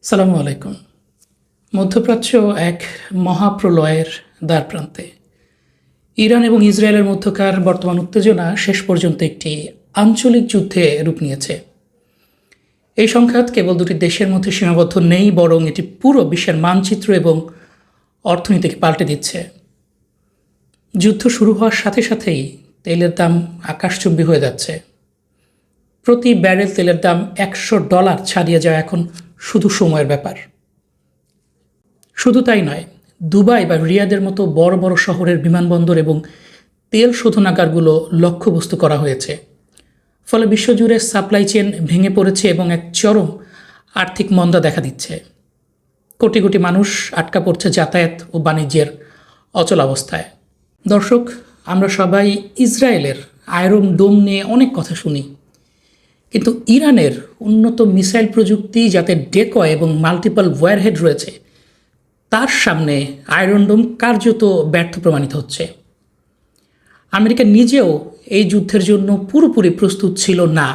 সালামু আলাইকুম। মধ্যপ্রাচ্য এক মহাপ্রলয়ের দ্বারপ্রান্তে। ইরান এবং ইসরায়েলের মধ্যকার বর্তমান উত্তেজনা শেষ পর্যন্ত একটি আঞ্চলিক যুদ্ধে রূপ নিয়েছে। এই সংঘাত কেবল দুটি দেশের মধ্যে সীমাবদ্ধ নেই, বরং এটি পুরো বিশ্বের মানচিত্র এবং অর্থনীতিকে পাল্টে দিচ্ছে। যুদ্ধ শুরু হওয়ার সাথে সাথেই তেলের দাম আকাশচুম্বী হয়ে যাচ্ছে। প্রতি ব্যারেল তেলের দাম $100 ছাড়িয়ে যাওয়া এখন শুধু সময়ের ব্যাপার। শুধু তাই নয়, দুবাই বা রিয়াদের মতো বড় বড় শহরের বিমানবন্দর এবং তেল শোধনাগারগুলো লক্ষ্যবস্তু করা হয়েছে। ফলে বিশ্বজুড়ে সাপ্লাই চেন ভেঙে পড়েছে এবং এক চরম আর্থিক মন্দা দেখা দিচ্ছে। কোটি কোটি মানুষ আটকা পড়ছে যাতায়াত ও বাণিজ্যের অচল অবস্থায়। দর্শক, আমরা সবাই ইসরায়েলের আয়রন ডোম নিয়ে অনেক কথা শুনি, কিন্তু ইরানের উন্নত মিসাইল প্রযুক্তি, যাতে ডেকয় এবং মাল্টিপল ওয়্যারহেড রয়েছে, তার সামনে আয়রন ডোম কার্যত ব্যর্থ প্রমাণিত হচ্ছে। আমেরিকা নিজেও এই যুদ্ধের জন্য পুরোপুরি প্রস্তুত ছিল না।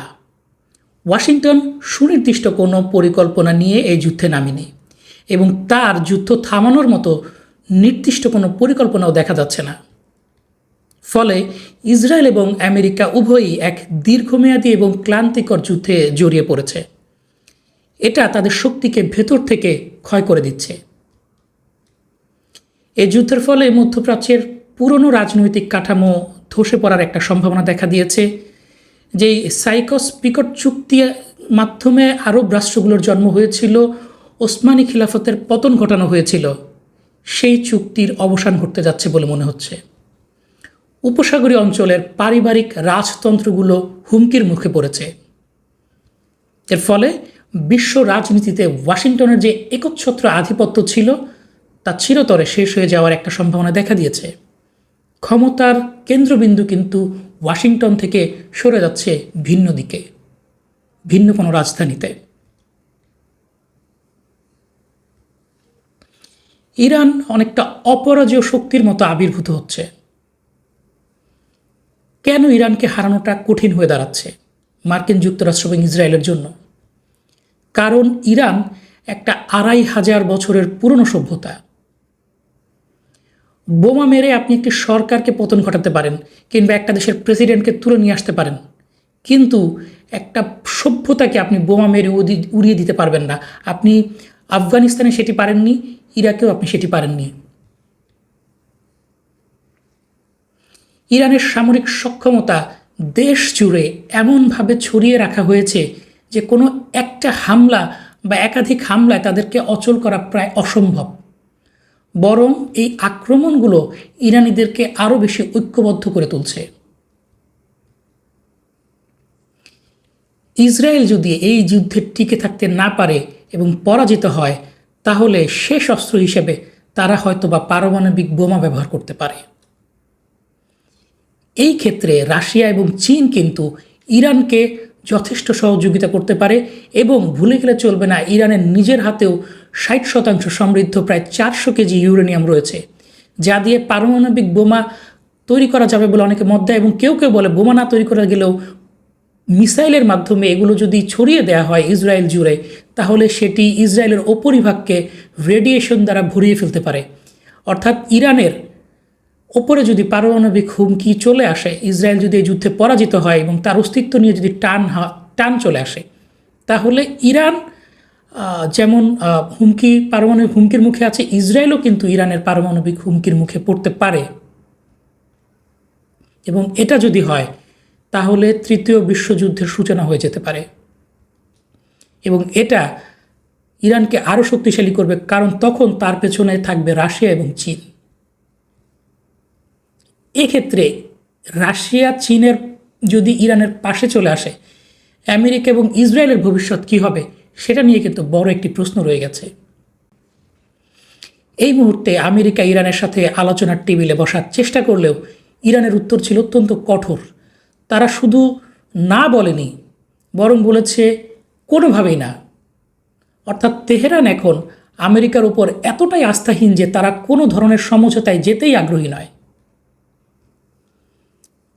ওয়াশিংটন সুনির্দিষ্ট কোনো পরিকল্পনা নিয়ে এই যুদ্ধে নামেনি এবং তার যুদ্ধ থামানোর মতো নির্দিষ্ট কোনো পরিকল্পনাও দেখা যাচ্ছে না। ফলে ইসরায়েল এবং আমেরিকা উভয়ই এক দীর্ঘমেয়াদী এবং ক্লান্তিকর যুদ্ধে জড়িয়ে পড়েছে। এটা তাদের শক্তিকে ভেতর থেকে ক্ষয় করে দিচ্ছে। এই যুদ্ধের ফলে মধ্যপ্রাচ্যের পুরনো রাজনৈতিক কাঠামো ধসে পড়ার একটা সম্ভাবনা দেখা দিয়েছে। যেই সাইকস-পিকট চুক্তির মাধ্যমে আরব রাষ্ট্রগুলোর জন্ম হয়েছিল, ওসমানী খিলাফতের পতন ঘটানো হয়েছিল, সেই চুক্তির অবসান ঘটতে যাচ্ছে বলে মনে হচ্ছে। উপসাগরীয় অঞ্চলের পারিবারিক রাজতন্ত্রগুলো হুমকির মুখে পড়েছে। এর ফলে বিশ্ব রাজনীতিতে ওয়াশিংটনের যে একচ্ছত্র আধিপত্য ছিল, তা চিরতরে শেষ হয়ে যাওয়ার একটা সম্ভাবনা দেখা দিয়েছে। ক্ষমতার কেন্দ্রবিন্দু কিন্তু ওয়াশিংটন থেকে সরে যাচ্ছে ভিন্ন দিকে, ভিন্ন কোনো রাজধানীতে। ইরান অনেকটা অপরাজেয় শক্তির মতো আবির্ভূত হচ্ছে। কেন ইরানকে হারানোটা কঠিন হয়ে দাঁড়াচ্ছে মার্কিন যুক্তরাষ্ট্র এবং ইসরায়েলের জন্য? কারণ ইরান একটা 2500 বছরের পুরনো সভ্যতা। বোমা মেরে আপনি একটি সরকারকে পতন ঘটাতে পারেন, কিংবা একটা দেশের প্রেসিডেন্টকে তুলে নিয়ে আসতে পারেন, কিন্তু একটা সভ্যতাকে আপনি বোমা মেরে উড়িয়ে দিতে পারবেন না। আপনি আফগানিস্তানে সেটি পারেননি, ইরাকেও আপনি সেটি পারেননি। ইরানের সামরিক সক্ষমতা দেশ জুড়ে এমনভাবে ছড়িয়ে রাখা হয়েছে যে কোনো একটা হামলা বা একাধিক হামলায় তাদেরকে অচল করা প্রায় অসম্ভব। বরং এই আক্রমণগুলো ইরানিদেরকে আরও বেশি ঐক্যবদ্ধ করে তুলছে। ইসরায়েল যদি এই যুদ্ধে টিকে থাকতে না পারে এবং পরাজিত হয়, তাহলে শেষ অস্ত্র হিসেবে তারা হয়তোবা পারমাণবিক বোমা ব্যবহার করতে পারে। এই ক্ষেত্রে রাশিয়া এবং চীন কিন্তু ইরানকে যথেষ্ট সহযোগিতা করতে পারে। এবং ভুলে গেলে চলবে না, ইরানের নিজের হাতেও 60% সমৃদ্ধ প্রায় 400 কেজি ইউরেনিয়াম রয়েছে, যা দিয়ে পারমাণবিক বোমা তৈরি করা যাবে বলে অনেকে মত দেয়। এবং কেউ কেউ বলে বোমা না তৈরি করা গেলেও মিসাইলের মাধ্যমে এগুলো যদি ছড়িয়ে দেওয়া হয় ইসরায়েল জুড়ে, তাহলে সেটি ইসরায়েলের উপরিভাগকে রেডিয়েশন দ্বারা ভরিয়ে ফেলতে পারে। অর্থাৎ ইরানের ওপরে যদি পারমাণবিক হুমকি চলে আসে, ইসরায়েল যদি এই যুদ্ধে পরাজিত হয় এবং তার অস্তিত্ব নিয়ে যদি টান চলে আসে, তাহলে ইরান যেমন পারমাণবিক হুমকির মুখে আছে, ইসরায়েলও কিন্তু ইরানের পারমাণবিক হুমকির মুখে পড়তে পারে। এবং এটা যদি হয়, তাহলে তৃতীয় বিশ্বযুদ্ধের সূচনা হয়ে যেতে পারে। এবং এটা ইরানকে আরও শক্তিশালী করবে, কারণ তখন তার পেছনে থাকবে রাশিয়া এবং চীন। এক্ষেত্রে রাশিয়া চীনের যদি ইরানের পাশে চলে আসে, আমেরিকা এবং ইসরায়েলের ভবিষ্যৎ কী হবে, সেটা নিয়ে কিন্তু বড় একটি প্রশ্ন রয়ে গেছে। এই মুহূর্তে আমেরিকা ইরানের সাথে আলোচনার টেবিলে বসার চেষ্টা করলেও ইরানের উত্তর ছিল অত্যন্ত কঠোর। তারা শুধু না বলেনি, বরং বলেছে কোনোভাবেই না। অর্থাৎ তেহরান এখন আমেরিকার উপর এতটাই আস্থাহীন যে তারা কোনো ধরনের সমঝোতায় যেতেই আগ্রহী নয়।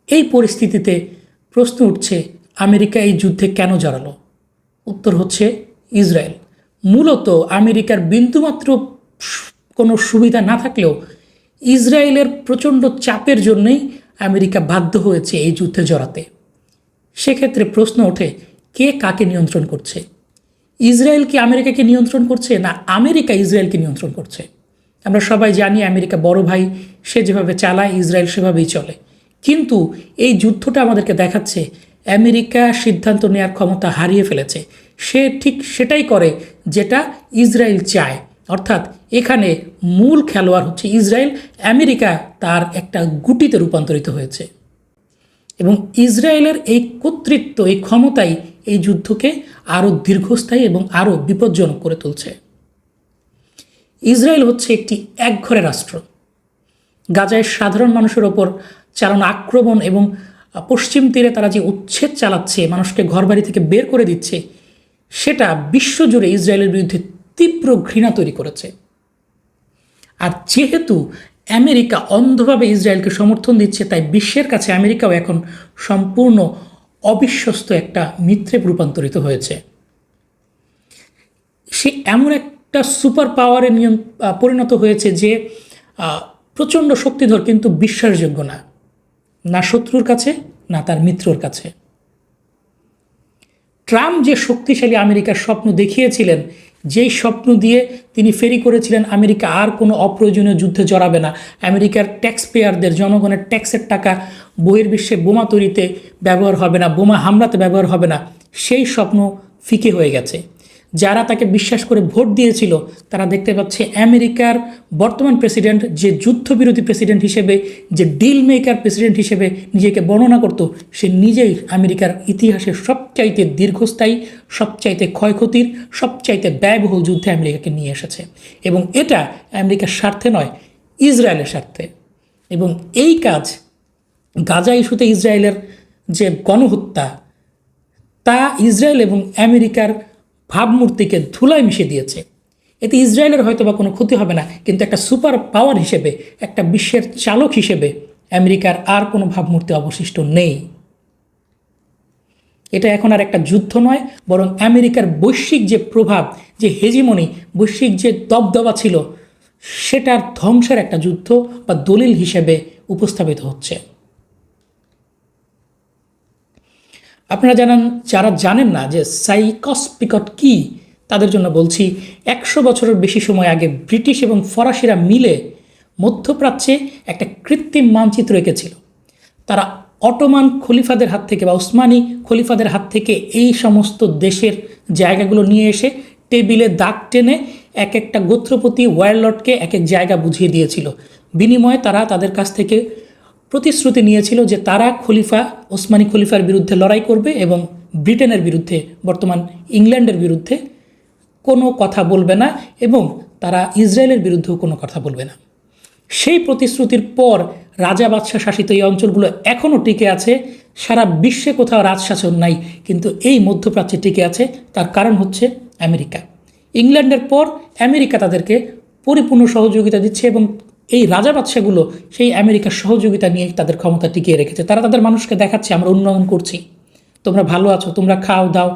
এই পরিস্থিতিতে প্রশ্ন উঠছে, আমেরিকা এই যুদ্ধে কেন জড়ালো? উত্তর হচ্ছে ইসরায়েল। মূলত আমেরিকার বিন্দুমাত্র কোনো সুবিধা না থাকলেও ইসরায়েলের প্রচণ্ড চাপের জন্যই আমেরিকা বাধ্য হয়েছে এই যুদ্ধে জড়াতে। সেক্ষেত্রে প্রশ্ন ওঠে, কে কাকে নিয়ন্ত্রণ করছে? ইসরায়েল কি আমেরিকাকে নিয়ন্ত্রণ করছে, না আমেরিকা ইসরায়েলকে নিয়ন্ত্রণ করছে? আমরা সবাই জানি আমেরিকা বড় ভাই, সে যেভাবে চালায় ইসরায়েল সেভাবেই চলে। কিন্তু এই যুদ্ধটা আমাদেরকে দেখাচ্ছে আমেরিকা সিদ্ধান্ত নেওয়ার ক্ষমতা হারিয়ে ফেলেছে। সে ঠিক সেটাই করে যেটা ইসরায়েল চায়, অর্থাৎ এখানে মূল খেলোয়াড় হচ্ছে ইসরায়েল, আমেরিকা তার একটা গুটিতে রূপান্তরিত হয়েছে। এবং ইসরায়েলের এই কর্তৃত্ব, এই ক্ষমতাই এই যুদ্ধকে আরও দীর্ঘস্থায়ী এবং আরও বিপজ্জনক করে তুলছে। ইসরায়েল হচ্ছে একটি একঘরে রাষ্ট্র। গাজায় সাধারণ মানুষের ওপর চালানো আক্রমণ এবং পশ্চিম তীরে তারা যে উচ্ছেদ চালাচ্ছে, মানুষকে ঘরবাড়ি থেকে বের করে দিচ্ছে, সেটা বিশ্বজুড়ে ইসরায়েলের বিরুদ্ধে তীব্র ঘৃণা তৈরি করেছে। আর যেহেতু আমেরিকা অন্ধভাবে ইসরায়েলকে সমর্থন দিচ্ছে, তাই বিশ্বের কাছে আমেরিকাও এখন সম্পূর্ণ অবিশ্বস্ত একটা মিত্রে রূপান্তরিত হয়েছে। সে এমন একটা সুপার পাওয়ারে পরিণত হয়েছে যে প্রচণ্ড শক্তিধর, কিন্তু বিশ্বাসযোগ্য না, না শত্রুর কাছে না তার মিত্রর কাছে। ট্রাম্প যে শক্তিশালী আমেরিকার স্বপ্ন দেখিয়েছিলেন, যেই স্বপ্ন দিয়ে তিনি ফেরি করেছিলেন আমেরিকা আর কোনো অপ্রয়োজনীয় যুদ্ধে জড়াবে না, আমেরিকার ট্যাক্স পেয়ারদের, জনগণের ট্যাক্সের টাকা বহির্বিশ্বে বোমা তৈরিতে ব্যবহার হবে না, বোমা হামলাতে ব্যবহার হবে না, সেই স্বপ্ন ফিকে হয়ে গেছে। যারা তাকে বিশ্বাস করে ভোট দিয়েছিল তারা দেখতে পাচ্ছে আমেরিকার বর্তমান প্রেসিডেন্ট, যে যুদ্ধবিরোধী প্রেসিডেন্ট হিসেবে, যে ডিল মেকার প্রেসিডেন্ট হিসেবে নিজেকে বর্ণনা করত, সে নিজেই আমেরিকার ইতিহাসের সবচাইতে দীর্ঘস্থায়ী, সবচাইতে ক্ষয়ক্ষতির, সবচাইতে ব্যয়বহুল যুদ্ধে আমেরিকাকে নিয়ে এসেছে। এবং এটা আমেরিকার স্বার্থে নয়, ইসরায়েলের স্বার্থে। এবং এই কাজ, গাজা ইস্যুতে ইসরায়েলের যে গণহত্যা, তা ইসরায়েল এবং আমেরিকার ভাবমূর্তিকে ধুলায় মিশিয়ে দিয়েছে। এতে ইসরায়েলের হয়তো বা কোনো ক্ষতি হবে না, কিন্তু একটা সুপার পাওয়ার হিসেবে, একটা বিশ্বের চালক হিসেবে আমেরিকার আর কোনো ভাবমূর্তি অবশিষ্ট নেই। এটা এখন আর একটা যুদ্ধ নয়, বরং আমেরিকার বৈশ্বিক যে প্রভাব, যে হেজিমনি, বৈশ্বিক যে দবদবা ছিল, সেটার ধ্বংসের একটা যুদ্ধ বা দলিল হিসেবে উপস্থাপিত হচ্ছে। আপনারা যারা জানেন না যে সাইকস পিকট কি, তাদের জন্য বলছি, 100 বছরের বেশি সময় আগে ব্রিটিশ এবং ফরাসিরা মিলে মধ্যপ্রাচ্যে একটা কৃত্রিম মানচিত্র এঁকেছিল। তারা অটোমান খলিফাদের হাত থেকে বা উসমানী খলিফাদের হাত থেকে এই সমস্ত দেশের জায়গাগুলো নিয়ে এসে টেবিলে দাগ টেনে এক একটা গোত্রপতি ওয়ারলর্ডকে এক এক জায়গা বুঝিয়ে দিয়েছিল। বিনিময়ে তারা তাদের কাছ থেকে প্রতিশ্রুতি নিয়েছিল যে তারা ওসমানী খলিফার বিরুদ্ধে লড়াই করবে এবং ব্রিটেনের বিরুদ্ধে, বর্তমান ইংল্যান্ডের বিরুদ্ধে কোনো কথা বলবে না, এবং তারা ইসরায়েলের বিরুদ্ধেও কোনো কথা বলবে না। সেই প্রতিশ্রুতির পর রাজা বাদশাহ শাসিত এই অঞ্চলগুলো এখনও টিকে আছে। সারা বিশ্বে কোথাও রাজশাসন নাই, কিন্তু এই মধ্যপ্রাচ্যে টিকে আছে। তার কারণ হচ্ছে আমেরিকা। ইংল্যান্ডের পর আমেরিকা তাদেরকে পরিপূর্ণ সহযোগিতা দিচ্ছে, এবং এই রাজা বাদশাগুলো সেই আমেরিকার সহযোগিতা নিয়ে তাদের ক্ষমতা টিকিয়ে রেখেছে। তারা তাদের মানুষকে দেখাচ্ছে, আমরা উন্নয়ন করছি, তোমরা ভালো আছো, তোমরা খাও দাও,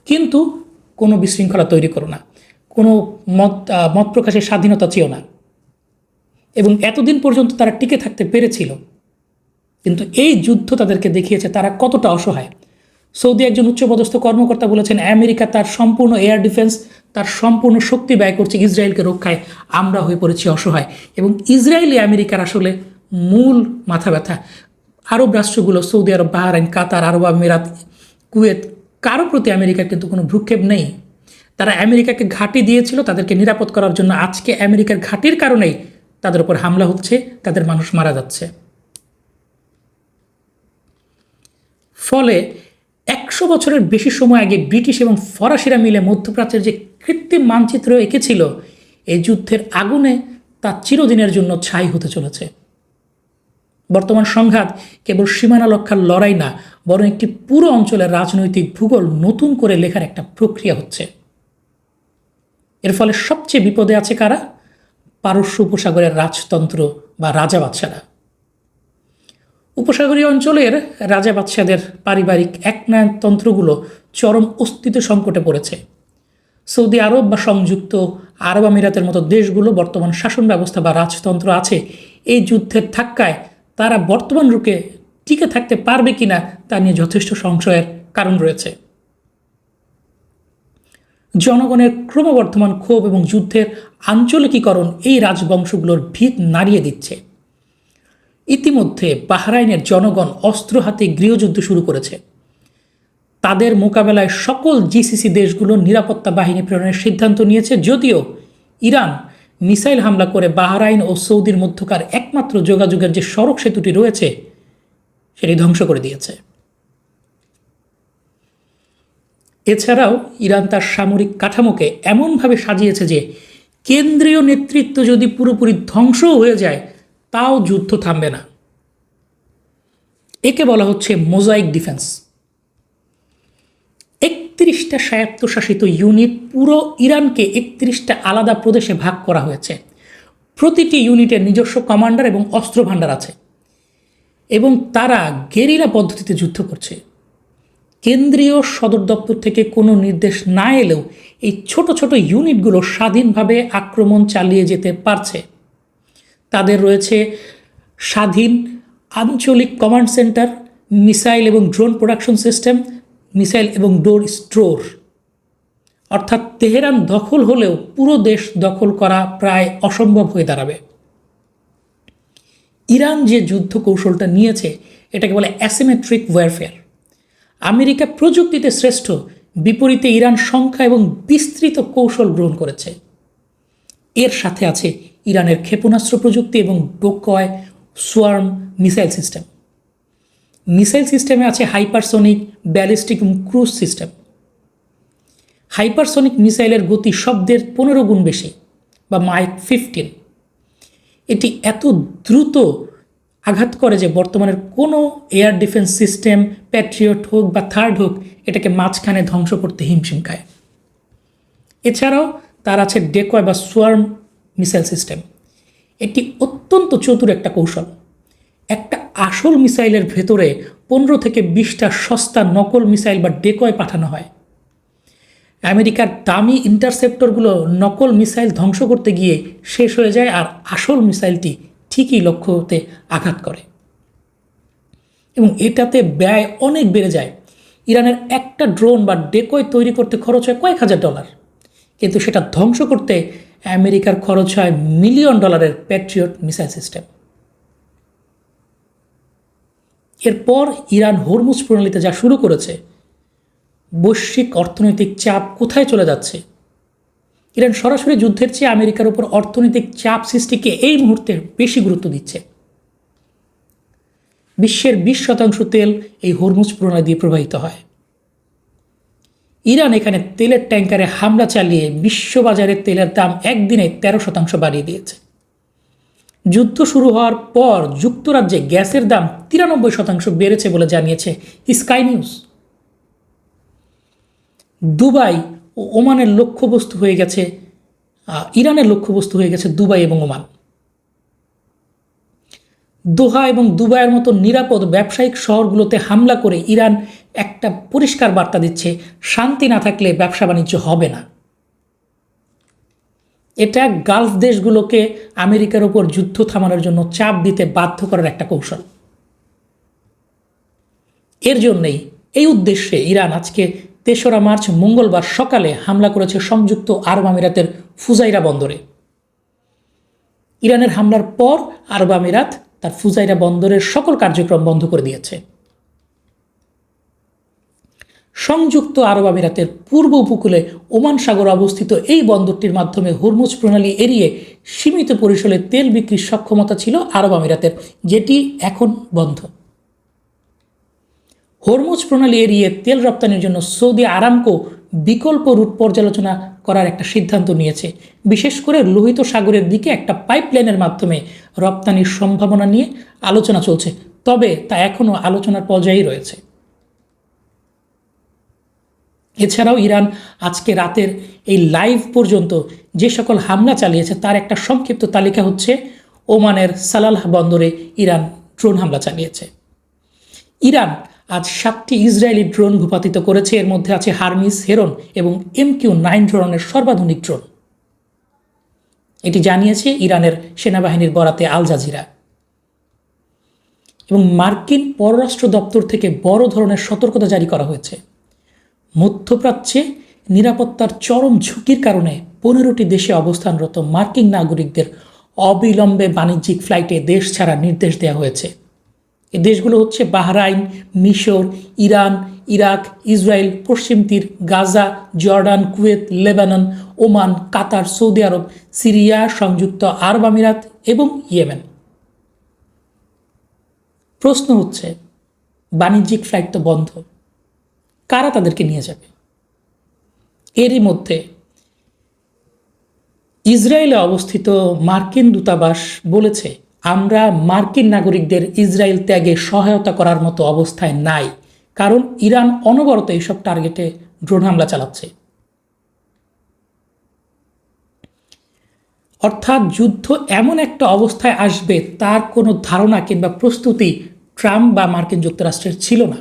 কিন্তু কোনো বিশৃঙ্খলা তৈরি করো না, কোনো মত প্রকাশের স্বাধীনতা চেয়েও না। এবং এতদিন পর্যন্ত তারা টিকে থাকতে পেরেছিল, কিন্তু এই যুদ্ধ তাদেরকে দেখিয়েছে তারা কতটা অসহায়। সৌদি একজন উচ্চপদস্থ কর্মকর্তা বলেছেন, আমেরিকা তার সম্পূর্ণ এয়ার ডিফেন্স, তার সম্পূর্ণ শক্তি ব্যয় করছে ইসরায়েলকে রক্ষায়, আমরা হয়ে পড়েছি অসহায়। এবং ইসরায়েলই আমেরিকার আসলে মূল মাথা ব্যথা। আরব রাষ্ট্রগুলো, সৌদি আরব, বাহরাইন, কাতার, আরব আমিরাত, কুয়েত, কারো প্রতি আমেরিকার কিন্তু কোনো ভ্রুক্ষেপ নেই। তারা আমেরিকাকে ঘাঁটি দিয়েছিল তাদেরকে নিরাপদ করার জন্য। আজকে আমেরিকার ঘাঁটির কারণেই তাদের উপর হামলা হচ্ছে, তাদের মানুষ মারা যাচ্ছে। ফলে 100 বছরের বেশি সময় আগে ব্রিটিশ এবং ফরাসিরা মিলে মধ্যপ্রাচ্যের যে কৃত্রিম মানচিত্র এঁকেছিল, এই যুদ্ধের আগুনে তা চিরদিনের জন্য ছাই হতে চলেছে। বর্তমান সংঘাত কেবল সীমানা রক্ষার লড়াই না, বরং একটি পুরো অঞ্চলের রাজনৈতিক ভূগোল নতুন করে লেখার একটা প্রক্রিয়া হচ্ছে। এর ফলে সবচেয়ে বিপদে আছে কারা? পারস্য উপসাগরের রাজতন্ত্র বা রাজা বাদশারা। উপসাগরীয় অঞ্চলের রাজা বাদশাদের পারিবারিক একনায়কতন্ত্রগুলো চরম অস্তিত্ব সংকটে পড়েছে। সৌদি আরব বা সংযুক্ত আরব আমিরাতের মতো দেশগুলো বর্তমান শাসন ব্যবস্থা বা রাজতন্ত্র আছে, এই যুদ্ধের ধাক্কায় তারা বর্তমান রূপে টিকে থাকতে পারবে কিনা তা নিয়ে যথেষ্ট সংশয়ের কারণ রয়েছে। জনগণের ক্রমবর্ধমান ক্ষোভ এবং যুদ্ধের আঞ্চলিকীকরণ এই রাজবংশগুলোর ভিত নাড়িয়ে দিচ্ছে। ইতিমধ্যে বাহরাইনের জনগণ অস্ত্র হাতে গৃহযুদ্ধ শুরু করেছে। তাদের মোকাবেলায় সকল জিসিসি দেশগুলো নিরাপত্তা বাহিনী প্রেরণের সিদ্ধান্ত নিয়েছে, যদিও ইরান মিসাইল হামলা করে বাহরাইন ও সৌদির মধ্যকার একমাত্র যোগাযোগের যে সড়ক সেতুটি রয়েছে সেটি ধ্বংস করে দিয়েছে। এছাড়াও ইরান তার সামরিক কাঠামোকে এমনভাবে সাজিয়েছে যে কেন্দ্রীয় নেতৃত্ব যদি পুরোপুরি ধ্বংসও হয়ে যায় তাও যুদ্ধ থামবে না। একে বলা হচ্ছে মোজাইক ডিফেন্স। 31টা স্বায়ত্তশাসিত ইউনিট, পুরো ইরানকে 31টা আলাদা প্রদেশে ভাগ করা হয়েছে। প্রতিটি ইউনিটের নিজস্ব কমান্ডার এবং অস্ত্র ভাণ্ডার আছে এবং তারা গেরিলা পদ্ধতিতে যুদ্ধ করছে। কেন্দ্রীয় সদর দপ্তর থেকে কোনো নির্দেশ না এলেও এই ছোট ছোট ইউনিটগুলো স্বাধীনভাবে আক্রমণ চালিয়ে যেতে পারছে। তাদের রয়েছে স্বাধীন আঞ্চলিক কমান্ড সেন্টার, মিসাইল এবং ড্রোন প্রোডাকশন সিস্টেম, মিসাইল এবং ডোর স্টোর। অর্থাৎ তেহরান দখল হলেও পুরো দেশ দখল করা প্রায় অসম্ভব হয়ে দাঁড়াবে। ইরান যে যুদ্ধ কৌশলটা নিয়েছে এটাকে বলে অ্যাসিমেট্রিক ওয়ারফেয়ার। আমেরিকা প্রযুক্তিতে শ্রেষ্ঠ, বিপরীতে ইরান সংখ্যা এবং বিস্তৃত কৌশল গ্রহণ করেছে। এর সাথে আছে ইরানের ক্ষেপণাস্ত্র প্রযুক্তি এবং ডোকয় সোয়ার্ম মিসাইল সিস্টেম। মিসাইল সিস্টেমে আছে হাইপারসনিক, ব্যালিস্টিক এবং ক্রুজ সিস্টেম। হাইপারসনিক মিসাইলের গতি শব্দের 15 গুণ বেশি বা মাইক 15। এটি এত দ্রুত আঘাত করে যে বর্তমানের কোনো এয়ার ডিফেন্স সিস্টেম, প্যাট্রিয়ট হোক বা থার্ড হোক, এটাকে মাঝখানে ধ্বংস করতে হিমশিম খায়। এছাড়াও তার আছে ডেকয় বা সোয়ার্ম মিসাইল সিস্টেম। এটি অত্যন্ত চতুর একটা কৌশল। একটা আসল মিসাইলের ভেতরে 15 থেকে 20টা সস্তা নকল মিসাইল বা ডেকয় পাঠানো হয়। আমেরিকার দামি ইন্টারসেপ্টরগুলো নকল মিসাইল ধ্বংস করতে গিয়ে শেষ হয়ে যায়, আর আসল মিসাইলটি ঠিকই লক্ষ্যতে আঘাত করে এবং এটাতে ব্যয় অনেক বেড়ে যায়। ইরানের একটা ড্রোন বা ডেকয় তৈরি করতে খরচ হয় কয়েক হাজার ডলার, কিন্তু সেটা ধ্বংস করতে আমেরিকার খরচ হয় $মিলিয়ন প্যাট্রিয়ট মিসাইল সিস্টেম। এরপর ইরান হরমুজ প্রণালীতে যা শুরু করেছে, বৈশ্বিক অর্থনৈতিক চাপ কোথায় চলে যাচ্ছে। ইরান সরাসরি যুদ্ধের চেয়ে আমেরিকার উপর অর্থনৈতিক চাপ সৃষ্টিকে এই মুহূর্তে বেশি গুরুত্ব দিচ্ছে। বিশ্বের 20% তেল এই হরমুজ প্রণালী দিয়ে প্রবাহিত হয়। ইরান এখানে তেলের ট্যাঙ্কারে হামলা চালিয়ে বিশ্ববাজারে তেলের দাম একদিনে 13% বাড়িয়ে দিয়েছে। যুদ্ধ শুরু হওয়ার পর যুক্তরাজ্যে গ্যাসের দাম 93% বেড়েছে বলে জানিয়েছে স্কাই নিউজ। দুবাই ও ওমানের লক্ষ্যবস্তু হয়ে গেছে, ইরানের লক্ষ্যবস্তু হয়ে গেছে দুবাই এবং ওমান। দোহা এবং দুবাইয়ের মতো নিরাপদ ব্যবসায়িক শহরগুলোতে হামলা করে ইরান একটা পরিষ্কার বার্তা দিচ্ছে, শান্তি না থাকলে ব্যবসা বাণিজ্য হবে না। এটা গালফ দেশগুলোকে আমেরিকার ওপর যুদ্ধ থামানোর জন্য চাপ দিতে বাধ্য করার একটা কৌশল। এর জন্যই, এই উদ্দেশ্যে ইরান আজকে 3রা মার্চ মঙ্গলবার সকালে হামলা করেছে সংযুক্ত আরব আমিরাতের ফুজাইরা বন্দরে। ইরানের হামলার পর আরব আমিরাত তার ফুজাইরা বন্দরের সকল কার্যক্রম বন্ধ করে দিয়েছে। সংযুক্ত আরব আমিরাতের পূর্ব উপকূলে ওমান সাগরে অবস্থিত এই বন্দরটির মাধ্যমে হরমুজ প্রণালী এড়িয়ে সীমিত পরিসরে তেল বিক্রির সক্ষমতা ছিল আরব আমিরাতের, যেটি এখন বন্ধ। হরমুজ প্রণালী এড়িয়ে তেল রপ্তানির জন্য সৌদি আরামকো বিকল্প রুট পর্যালোচনা করার একটা সিদ্ধান্ত নিয়েছে। বিশেষ করে লোহিত সাগরের দিকে একটা পাইপলাইনের মাধ্যমে রপ্তানির সম্ভাবনা নিয়ে আলোচনা চলছে, তবে তা এখনও আলোচনার পর্যায়েই রয়েছে। এছাড়াও ইরান আজকে রাতের এই লাইভ পর্যন্ত যে সকল হামলা চালিয়েছে তার একটা সংক্ষিপ্ত তালিকা হচ্ছে: ওমানের সালালাহ বন্দরে ইরান ড্রোন হামলা চালিয়েছে। ইরান আজ 7টি ইসরায়েলি ড্রোন ভূপাতিত করেছে। এর মধ্যে আছে হারমিস, হেরন এবং MQ-9 ধরনের সর্বাধুনিক ড্রোন। এটি জানিয়েছে ইরানের সেনাবাহিনীর বরাতে আল জাজিরা। এবং মার্কিন পররাষ্ট্র দপ্তর থেকে বড় ধরনের সতর্কতা জারি করা হয়েছে। মধ্যপ্রাচ্যে নিরাপত্তার চরম ঝুঁকির কারণে 15টি দেশে অবস্থানরত মার্কিন নাগরিকদের অবিলম্বে বাণিজ্যিক ফ্লাইটে দেশ ছাড়ার নির্দেশ দেওয়া হয়েছে। এই দেশগুলো হচ্ছে বাহরাইন, মিশর, ইরান, ইরাক, ইসরায়েল, পশ্চিম তীর, Gaza, Jordan, Kuwait, Lebanon, Oman, Qatar, Saudi Arab, Syria, সংযুক্ত আরব আমিরাত এবং ইয়েমেন। প্রশ্ন হচ্ছে, বাণিজ্যিক ফ্লাইট তো বন্ধ, কারা তাদেরকে নিয়ে যাবে? এরই মধ্যে ইসরায়েলে অবস্থিত মার্কিন দূতাবাস বলেছে, আমরা মার্কিন নাগরিকদের ইসরায়েল ত্যাগে সহায়তা করার মতো অবস্থায় নাই, কারণ ইরান অনবরত এইসব টার্গেটে ড্রোন হামলা চালাচ্ছে। অর্থাৎ যুদ্ধ এমন একটা অবস্থায় আসবে তার কোনো ধারণা কিংবা প্রস্তুতি ট্রাম্প বা মার্কিন যুক্তরাষ্ট্রের ছিল না।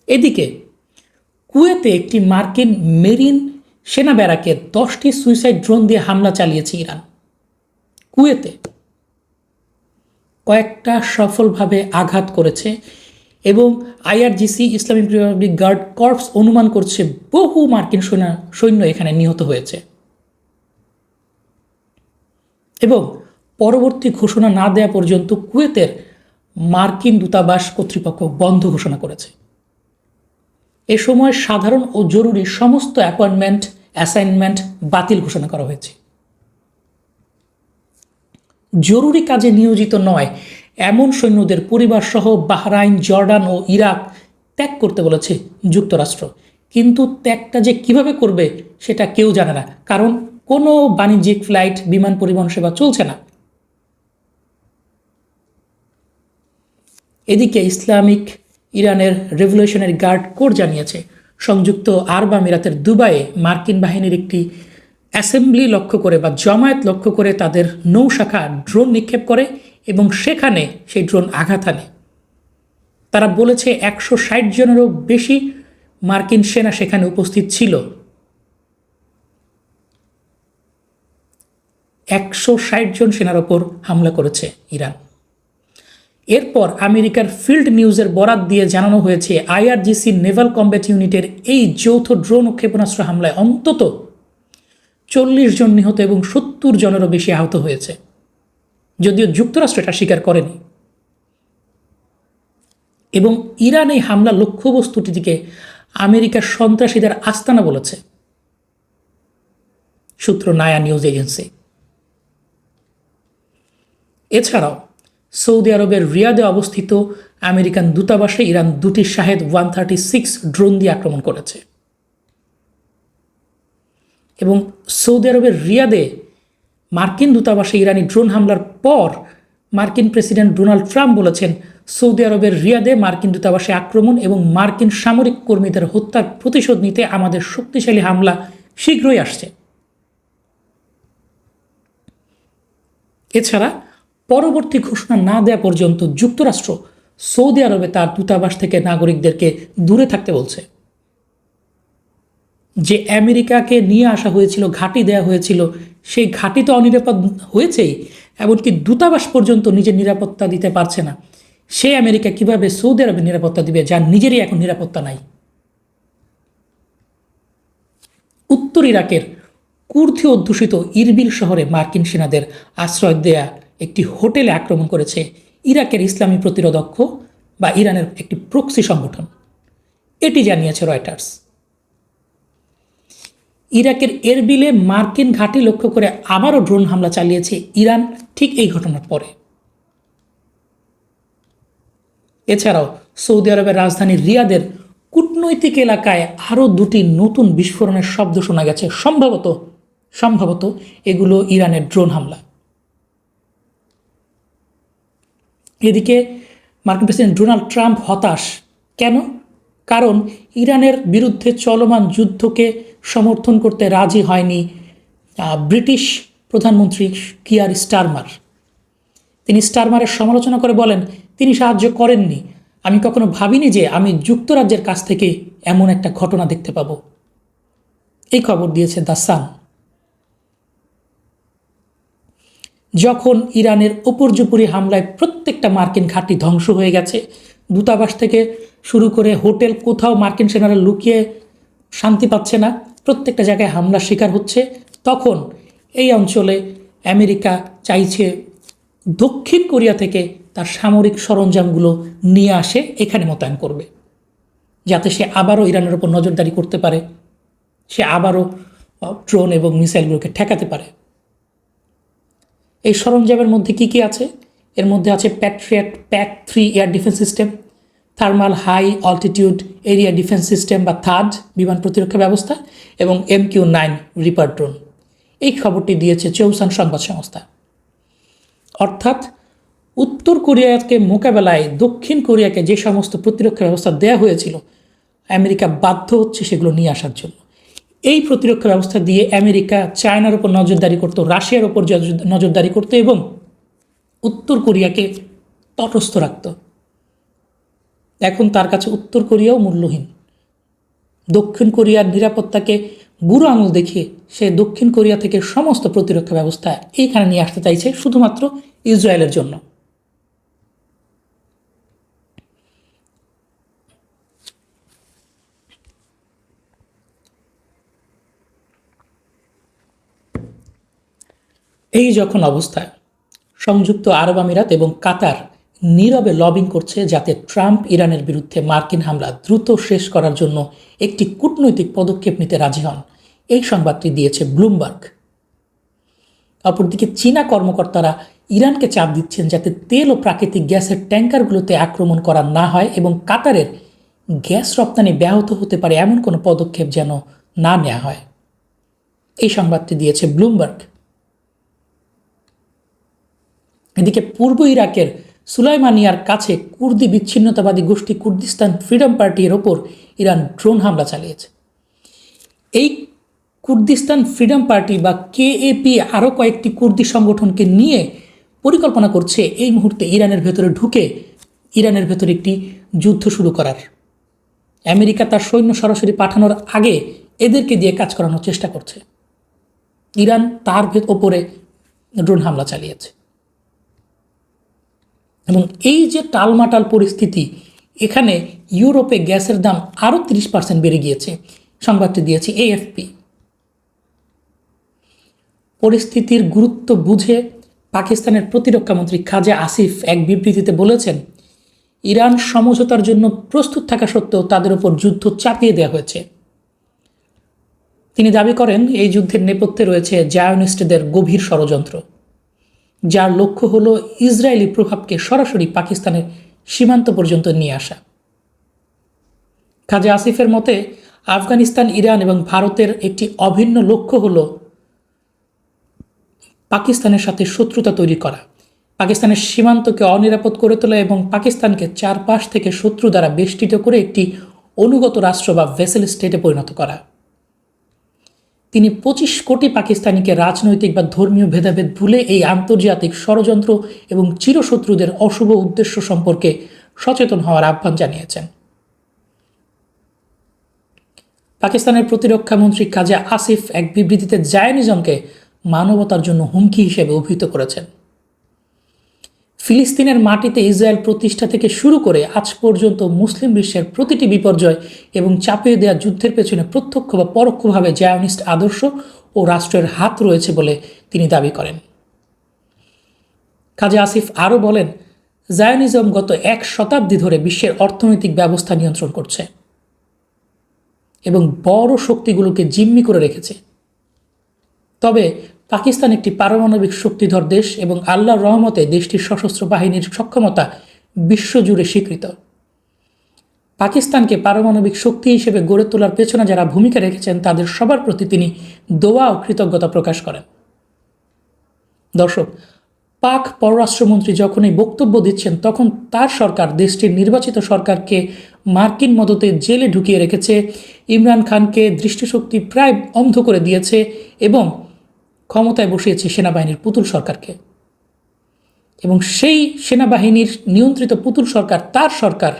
এদিকে কুয়েতে একটি মার্কিন মেরিন সেনা ব্যারাকে 10টি সুইসাইড ড্রোন দিয়ে হামলা চালিয়েছে ইরান। কুয়েতে কয়েকটা সফলভাবে আঘাত করেছে এবং IRGC Islamic Republic Guard Corps অনুমান করছে বহু মার্কিন সৈন্য এখানে নিহত হয়েছে। এবং পরবর্তী ঘোষণা না দেওয়া পর্যন্ত কুয়েতের মার্কিন দূতাবাস কর্তৃপক্ষ বন্ধ ঘোষণা করেছে। এ সময় সাধারণ ও জরুরি সমস্ত অ্যাসাইনমেন্ট বাতিল ঘোষণা করা হয়েছে। জরুরি কাজে নিয়োজিত নয় এমন সৈন্যদের পরিবার সহ বাহরাইন, জর্ডান ও ইরাক ত্যাগ করতে বলেছে যুক্তরাষ্ট্র। কিন্তু ত্যাগটা যে কিভাবে করবে সেটা কেউ জানে না, কারণ কোনো বাণিজ্যিক ফ্লাইট, বিমান পরিবহন সেবা চলছে না। এদিকে ইসলামিক ইরানের রেভলিউশনারি গার্ড কোর জানিয়েছে, সংযুক্ত আরব আমিরাতের দুবাইয়ে মার্কিন বাহিনীর একটি অ্যাসেম্বলি লক্ষ্য করে বা জমায়েত লক্ষ্য করে তাদের নৌশাখা ড্রোন নিক্ষেপ করে এবং সেখানে সেই ড্রোন আঘাত হানে। তারা বলেছে 160 জনেরও বেশি মার্কিন সেনা সেখানে উপস্থিত ছিল। 160 জন সেনার ওপর হামলা করেছে ইরান। এরপর আমেরিকার ফিল্ড নিউজের বরাত দিয়ে জানানো হয়েছে, IRGC নেভাল কমব্যাট ইউনিটের এই যৌথ ড্রোন ও ক্ষেপণাস্ত্র হামলায় অন্তত 40 জন নিহত এবং 70 জনেরও বেশি আহত হয়েছে। যদিও যুক্তরাষ্ট্র এটা স্বীকার করেনি। এবং ইরান এই হামলা লক্ষ্যবস্তুটিকে আমেরিকার সন্ত্রাসীদের আস্তানা বলেছে, সূত্র নায়া নিউজ এজেন্সি। এছাড়াও সৌদি আরবের রিয়াদে অবস্থিত আমেরিকান দূতাবাসে ইরান 2টি শাহেদ 136 ড্রোন দিয়ে আক্রমণ করেছে। এবং সৌদি আরবের রিয়াদে মার্কিন দূতাবাসে ইরানি ড্রোন হামলার পর মার্কিন প্রেসিডেন্ট ডোনাল্ড ট্রাম্প বলেছেন, সৌদি আরবের রিয়াদে মার্কিন দূতাবাসে আক্রমণ এবং মার্কিন সামরিক কর্মীদের হত্যার প্রতিশোধ নিতে আমাদের শক্তিশালী হামলা শীঘ্রই আসছে। এছাড়া পরবর্তী ঘোষণা না দেওয়া পর্যন্ত যুক্তরাষ্ট্র সৌদি আরবে তার দূতাবাস থেকে নাগরিকদেরকে দূরে থাকতে বলছে। যে আমেরিকাকে নিয়ে আসা হয়েছিল, ঘাঁটি দেওয়া হয়েছিল, সেই ঘাঁটি তো অনিরাপদ হয়েছেই, এমনকি দূতাবাস পর্যন্ত নিজের নিরাপত্তা দিতে পারছে না। সে আমেরিকা কিভাবে সৌদি আরবে নিরাপত্তা দিবে, যার নিজেরই এখন নিরাপত্তা নাই? উত্তর ইরাকের কুর্দি অধ্যুষিত ইরবিল শহরে মার্কিন সেনাদের আশ্রয় দেয়া একটি হোটেলে আক্রমণ করেছে ইরাকের ইসলামী প্রতিরোধক বা ইরানের একটি প্রক্সি সংগঠন। এটি জানিয়েছে রয়টার্স। ইরাকের এরবিলে মার্কিন ঘাঁটি লক্ষ্য করে আবারও ড্রোন হামলা চালিয়েছে ইরান ঠিক এই ঘটনার পরে। এছাড়াও সৌদি আরবের রাজধানী রিয়াদের কূটনৈতিক এলাকায় আরও 2টি নতুন বিস্ফোরণের শব্দ শোনা গেছে। সম্ভবত এগুলো ইরানের ড্রোন হামলা। এদিকে মার্কিন প্রেসিডেন্ট ডোনাল্ড ট্রাম্প হতাশ। কেন? কারণ ইরানের বিরুদ্ধে চলমান যুদ্ধকে সমর্থন করতে রাজি হয়নি ব্রিটিশ প্রধানমন্ত্রী কিয়ার স্টারমার। তিনি স্টারমারের সমালোচনা করে বলেন, তিনি সাহায্য করেননি। আমি কখনো ভাবিনি যে আমি যুক্তরাজ্যের কাছ থেকে এমন একটা ঘটনা দেখতে পাবো। এই খবর দিয়েছে দ্য সান। যখন ইরানের উপর্যুপরি হামলায় প্রত্যেকটা মার্কিন ঘাঁটি ধ্বংস হয়ে গেছে, দূতাবাস থেকে শুরু করে হোটেল, কোথাও মার্কিন সেনারা লুকিয়ে শান্তি পাচ্ছে না, প্রত্যেকটা জায়গায় হামলার শিকার হচ্ছে, তখন এই অঞ্চলে আমেরিকা চাইছে দক্ষিণ কোরিয়া থেকে তার সামরিক সরঞ্জামগুলো নিয়ে আসে, এখানে মোতায়েন করবে, যাতে সে আবারও ইরানের ওপর নজরদারি করতে পারে, সে আবারও ড্রোন এবং মিসাইলগুলোকে ঠেকাতে পারে। এই সরঞ্জামের মধ্যে কি কি আছে? এর মধ্যে আছে Patriot PAC-3 air defence system, thermal high altitude area defence system বা থাড বিমান প্রতিরক্ষা ব্যবস্থা, এবং MQ-9 রিপার ড্রোন। এই খবরটি দিয়েছে চৌসান সংবাদ সংস্থা। অর্থাৎ উত্তর কোরিয়াকে মোকাবেলায় দক্ষিণ কোরিয়াকে যে সমস্ত প্রতিরক্ষা ব্যবস্থা দেওয়া হয়েছিল, আমেরিকা বাধ্য হচ্ছে সেগুলো নিয়ে আসার জন্য। এই প্রতিরক্ষা ব্যবস্থা দিয়ে আমেরিকা চায়নার উপর নজরদারি করত, রাশিয়ার উপর নজরদারি করত এবং উত্তর কোরিয়াকে তটস্থ রাখত। এখন তার কাছে উত্তর কোরিয়াও মূল্যহীন। দক্ষিণ কোরিয়ার নিরাপত্তাকে বুড়ো আঙুল দেখিয়ে সে দক্ষিণ কোরিয়া থেকে সমস্ত প্রতিরক্ষা ব্যবস্থা এইখানে নিয়ে আসতে চাইছে শুধুমাত্র ইসরায়েলের জন্য। এই যখন অবস্থা, সংযুক্ত আরব আমিরাত এবং কাতার নীরবে লবিং করছে যাতে ট্রাম্প ইরানের বিরুদ্ধে মার্কিন হামলা দ্রুত শেষ করার জন্য একটি কূটনৈতিক পদক্ষেপ নিতে রাজি হন। এই সংবাদটি দিয়েছে ব্লুমবার্গ। অপরদিকে চীনা কর্মকর্তারা ইরানকে চাপ দিচ্ছেন যাতে তেল ও প্রাকৃতিক গ্যাসের ট্যাঙ্কারগুলোতে আক্রমণ করা না হয় এবং কাতারের গ্যাস রপ্তানি ব্যাহত হতে পারে এমন কোনো পদক্ষেপ যেন না নেওয়া হয়। এই সংবাদটি দিয়েছে ব্লুমবার্গ। এদিকে পূর্ব ইরাকের সুলাইমানিয়ার কাছে কুর্দি বিচ্ছিন্নতাবাদী গোষ্ঠী কুর্দিস্তান ফ্রিডম পার্টির ওপর ইরান ড্রোন হামলা চালিয়েছে। এই কুর্দিস্তান ফ্রিডম পার্টি বা KAP আরও কয়েকটি কুর্দি সংগঠনকে নিয়ে পরিকল্পনা করছে এই মুহূর্তে ইরানের ভেতরে ঢুকে ইরানের ভেতরে একটি যুদ্ধ শুরু করার। আমেরিকা তার সৈন্য সরাসরি পাঠানোর আগে এদেরকে দিয়ে কাজ করানোর চেষ্টা করছে। ইরান তার ওপরে ড্রোন হামলা চালিয়েছে এবং এই যে টালমাটাল পরিস্থিতি, এখানে ইউরোপে গ্যাসের দাম আরও 30% বেড়ে গিয়েছে। সংবাদটি দিয়েছে AFP। পরিস্থিতির গুরুত্ব বুঝে পাকিস্তানের প্রতিরক্ষামন্ত্রী খাজা আসিফ এক বিবৃতিতে বলেছেন, ইরান সমঝোতার জন্য প্রস্তুত থাকা সত্ত্বেও তাদের উপর যুদ্ধ চাপিয়ে দেওয়া হয়েছে। তিনি দাবি করেন এই যুদ্ধের নেপথ্যে রয়েছে জায়নিস্টদের গভীর ষড়যন্ত্র, যার লক্ষ্য হল ইসরায়েলি প্রভাবকে সরাসরি পাকিস্তানের সীমান্ত পর্যন্ত নিয়ে আসা। খাজা আসিফের মতে আফগানিস্তান, ইরান এবং ভারতের একটি অভিন্ন লক্ষ্য হল পাকিস্তানের সাথে শত্রুতা তৈরি করা, পাকিস্তানের সীমান্তকে অনিরাপদ করে তোলা এবং পাকিস্তানকে চারপাশ থেকে শত্রু দ্বারা বেষ্টিত করে একটি অনুগত রাষ্ট্র বা ভেসেল স্টেটে পরিণত করা। তিনি 25 কোটি পাকিস্তানিকে রাজনৈতিক বা ধর্মীয় ভেদাভেদ ভুলে এই আন্তর্জাতিক ষড়যন্ত্র এবং চিরশত্রুদের অশুভ উদ্দেশ্য সম্পর্কে সচেতন হওয়ার আহ্বান জানিয়েছেন। পাকিস্তানের প্রতিরক্ষা মন্ত্রী খাজা আসিফ এক বিবৃতিতে জায়নিজমকে মানবতার জন্য হুমকি হিসেবে অভিহিত করেছেন। ফিলিস্তিনের মাটিতে ইসরায়েল প্রতিষ্ঠা থেকে শুরু করে আজ পর্যন্ত মুসলিম বিশ্বের প্রতিটি বিপর্যয় এবং চাপিয়ে দেওয়া যুদ্ধের পেছনে প্রত্যক্ষ বা পরোক্ষভাবে জায়নিস্ট আদর্শ ও রাষ্ট্রের হাত রয়েছে বলে তিনি দাবি করেন। খাজা আসিফ আরও বলেন, জায়নিজম গত 1 শতাব্দী ধরে বিশ্বের অর্থনৈতিক ব্যবস্থা নিয়ন্ত্রণ করছে এবং বড় শক্তিগুলোকে জিম্মি করে রেখেছে। তবে পাকিস্তান একটি পারমাণবিক শক্তিধর দেশ এবং আল্লাহর রহমতে দেশটির সশস্ত্র বাহিনীর সক্ষমতা বিশ্বজুড়ে স্বীকৃত। পাকিস্তানকে পারমাণবিক শক্তি হিসেবে গড়ে তোলার পেছনে যারা ভূমিকা রেখেছেন তাদের সবার প্রতি তিনি দোয়া ও কৃতজ্ঞতা প্রকাশ করেন। দর্শক, পাক পররাষ্ট্রমন্ত্রী যখন এই বক্তব্য দিচ্ছেন তখন তার সরকার দেশটির নির্বাচিত সরকারকে মার্কিন মদতে জেলে ঢুকিয়ে রেখেছে, ইমরান খানকে দৃষ্টিশক্তি প্রায় অন্ধ করে দিয়েছে এবং ক্ষমতায় বসিয়েছে সেনাবাহিনীর পুতুল সরকারকে। এবং সেই সেনাবাহিনীর নিয়ন্ত্রিত পুতুল সরকার, তার সরকার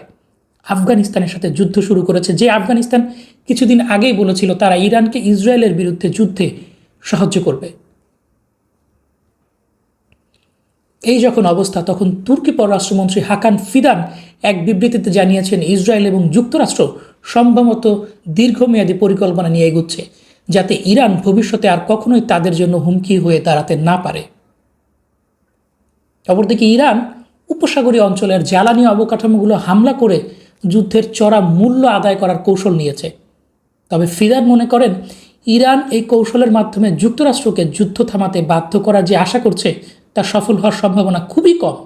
আফগানিস্তানের সাথে যুদ্ধ শুরু করেছে, যে আফগানিস্তান কিছুদিন আগেই বলেছিল তারা ইরানকে ইসরায়েলের বিরুদ্ধে যুদ্ধে সাহায্য করবে। এই যখন অবস্থা, তখন তুর্কি পররাষ্ট্রমন্ত্রী হাকান ফিদান এক বিবৃতিতে জানিয়েছেন ইসরায়েল এবং যুক্তরাষ্ট্র সম্ভবত দীর্ঘমেয়াদী পরিকল্পনা নিয়ে এগুচ্ছে, যাতে ইরান ভবিষ্যতে আর কখনোই তাদের জন্য হুমকি হয়ে দাঁড়াতে না পারে। অপরদিকে ইরান উপসাগরীয় অঞ্চলের জ্বালানি অবকাঠামোগুলো হামলা করে যুদ্ধের চড়া মূল্য আদায় করার কৌশল নিয়েছে। তবে ফিদান মনে করেন ইরান এই কৌশলের মাধ্যমে যুক্তরাষ্ট্রকে যুদ্ধ থামাতে বাধ্য করার যে আশা করছে তা সফল হওয়ার সম্ভাবনা খুবই কম।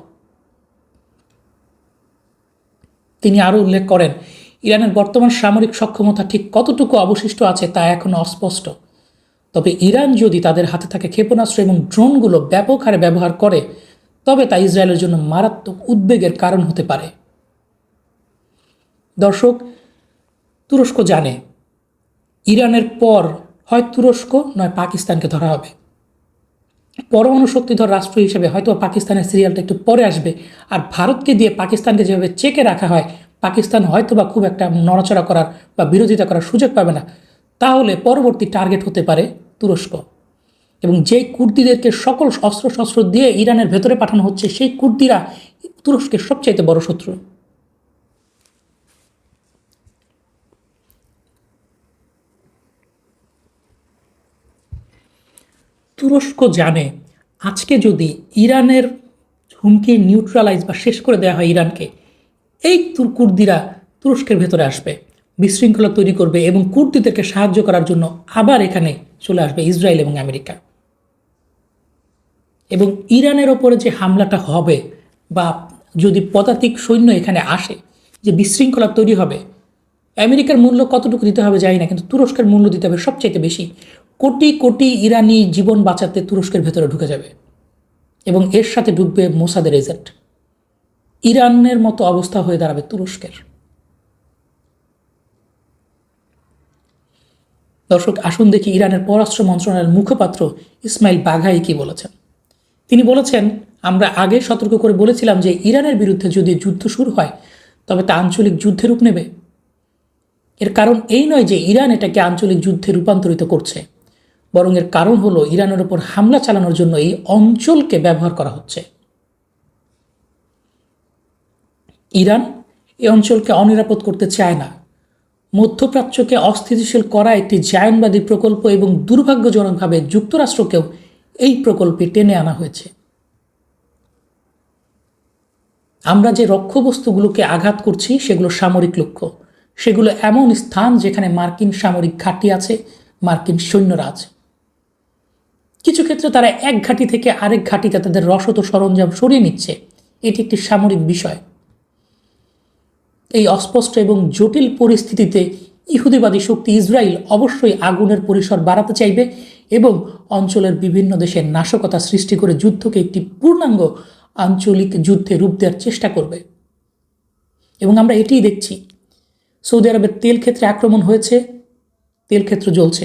তিনি আরও উল্লেখ করেন, ইরানের বর্তমান সামরিক সক্ষমতা ঠিক কতটুকু অবশিষ্ট আছে তা এখনও অস্পষ্ট। তবে ইরান যদি তাদের হাতে থাকা ক্ষেপণাস্ত্র এবং ড্রোনগুলো ব্যাপক হারে ব্যবহার করে, তবে তা ইসরায়েলের জন্য মারাত্মক উদ্বেগের কারণ হতে পারে। দর্শক, তুরস্ক জানে ইরানের পর হয় তুরস্ক নয় পাকিস্তানকে ধরা হবে। পরমাণু শক্তিধর রাষ্ট্র হিসেবে হয়তো পাকিস্তানের সিরিয়ালটা একটু পরে আসবে, আর ভারতকে দিয়ে পাকিস্তানকে যেভাবে চেকে রাখা হয়, পাকিস্তান হয়তো বা খুব একটা নড়াচড়া করার বা বিরোধিতা করার সুযোগ পাবে না। তাহলে পরবর্তী টার্গেট হতে পারে তুরস্ক। এবং যেই কুর্দিদেরকে সকল অস্ত্রশস্ত্র দিয়ে ইরানের ভেতরে পাঠানো হচ্ছে, সেই কুর্দিরা তুরস্কের সবচাইতে বড় শত্রু। তুরস্ক জানে আজকে যদি ইরানের হুমকি নিউট্রালাইজ বা শেষ করে দেওয়া হয় ইরানকে, এই কুর্দিরা তুরস্কের ভেতরে আসবে, বিশৃঙ্খলা তৈরি করবে এবং কুর্দিদেরকে সাহায্য করার জন্য আবার এখানে চলে আসবে ইসরায়েল এবং আমেরিকা। এবং ইরানের ওপরে যে হামলাটা হবে বা যদি পদাতিক সৈন্য এখানে আসে, যে বিশৃঙ্খলা তৈরি হবে, আমেরিকার মূল্য কতটুকু দিতে হবে জানি না, কিন্তু তুরস্কের মূল্য দিতে হবে সবচাইতে বেশি। কোটি কোটি ইরানি জীবন বাঁচাতে তুরস্কের ভেতরে ঢুকে যাবে এবং এর সাথে ঢুকবে মোসাদের এজেন্ট। ইরানের মতো অবস্থা হয়ে দাঁড়াবে তুরস্কের। দর্শক, আসুন দেখি ইরানের পররাষ্ট্র মন্ত্রণালয়ের মুখপাত্র ইসমাইল বাঘাই কি বলেছেন। তিনি বলেছেন, আমরা আগে সতর্ক করে বলেছিলাম যে ইরানের বিরুদ্ধে যদি যুদ্ধ শুরু হয় তবে তা আঞ্চলিক যুদ্ধে রূপ নেবে। এর কারণ এই নয় যে ইরান এটাকে আঞ্চলিক যুদ্ধে রূপান্তরিত করছে, বরং এর কারণ হলো ইরানের ওপর হামলা চালানোর জন্য এই অঞ্চলকে ব্যবহার করা হচ্ছে। ইরান এই অঞ্চলকে অনিরাপদ করতে চায় না। মধ্যপ্রাচ্যকে অস্থিতিশীল করা একটি জায়নবাদী প্রকল্প এবং দুর্ভাগ্যজনকভাবে যুক্তরাষ্ট্রকেও এই প্রকল্পে টেনে আনা হয়েছে। আমরা যে লক্ষ্যবস্তুগুলোকে আঘাত করছি সেগুলো সামরিক লক্ষ্য, সেগুলো এমন স্থান যেখানে মার্কিন সামরিক ঘাঁটি আছে, মার্কিন সৈন্যরা আছে। কিছু ক্ষেত্রে তারা এক ঘাঁটি থেকে আরেক ঘাঁটিতে তাদের রসদ ও সরঞ্জাম সরিয়ে নিচ্ছে, এটি একটি সামরিক বিষয়। এই অস্পষ্ট এবং জটিল পরিস্থিতিতে ইহুদিবাদী শক্তি ইসরায়েল অবশ্যই আগুনের পরিসর বাড়াতে চাইবে এবং অঞ্চলের বিভিন্ন দেশের নাশকতা সৃষ্টি করে যুদ্ধকে একটি পূর্ণাঙ্গ আঞ্চলিক যুদ্ধে রূপ দেওয়ার চেষ্টা করবে। এবং আমরা এটিই দেখছি, সৌদি আরবের তেল ক্ষেত্রে আক্রমণ হয়েছে, তেল ক্ষেত্র জ্বলছে।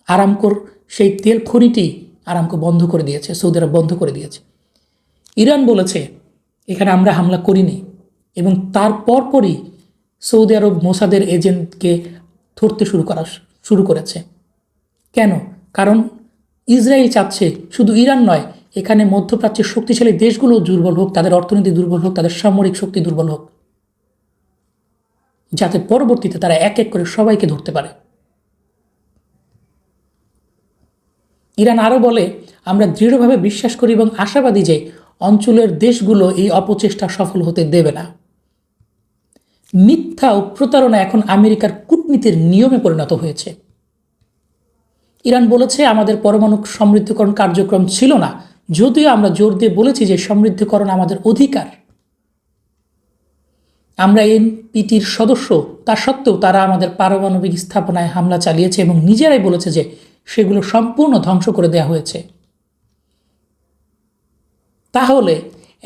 আরামকোর সেই তেল খনিটি আরামকো বন্ধ করে দিয়েছে, সৌদি আরব বন্ধ করে দিয়েছে। ইরান বলেছে এখানে আমরা হামলা করিনি, এবং তার পরপরই সৌদি আরব মোসাদের এজেন্টকে ধরতে শুরু করেছে। কেন? কারণ ইসরায়েল চাচ্ছে শুধু ইরান নয়, এখানে মধ্যপ্রাচ্যের শক্তিশালী দেশগুলো দুর্বল হোক, তাদের অর্থনীতি দুর্বল হোক, তাদের সামরিক শক্তি দুর্বল হোক, যাতে পরবর্তীতে তারা এক এক করে সবাইকে ধরতে পারে। ইরান আরও বলে, আমরা দৃঢ়ভাবে বিশ্বাস করি এবং আশাবাদী যে অঞ্চলের দেশগুলো এই অপচেষ্টা সফল হতে দেবে না। মিথ্যা ও প্রতারণা এখন আমেরিকার কূটনীতির নিয়মে পরিণত হয়েছে। ইরান বলেছে আমাদের পরমাণু সমৃদ্ধকরণ কার্যক্রম ছিল না, যদিও আমরা জোর দিয়ে বলেছি যে সমৃদ্ধকরণ আমাদের অধিকার। আমরা এনপিটির সদস্য, তা সত্ত্বেও তারা আমাদের পারমাণবিক স্থাপনায় হামলা চালিয়েছে এবং নিজেরাই বলেছে যে সেগুলো সম্পূর্ণ ধ্বংস করে দেওয়া হয়েছে। তাহলে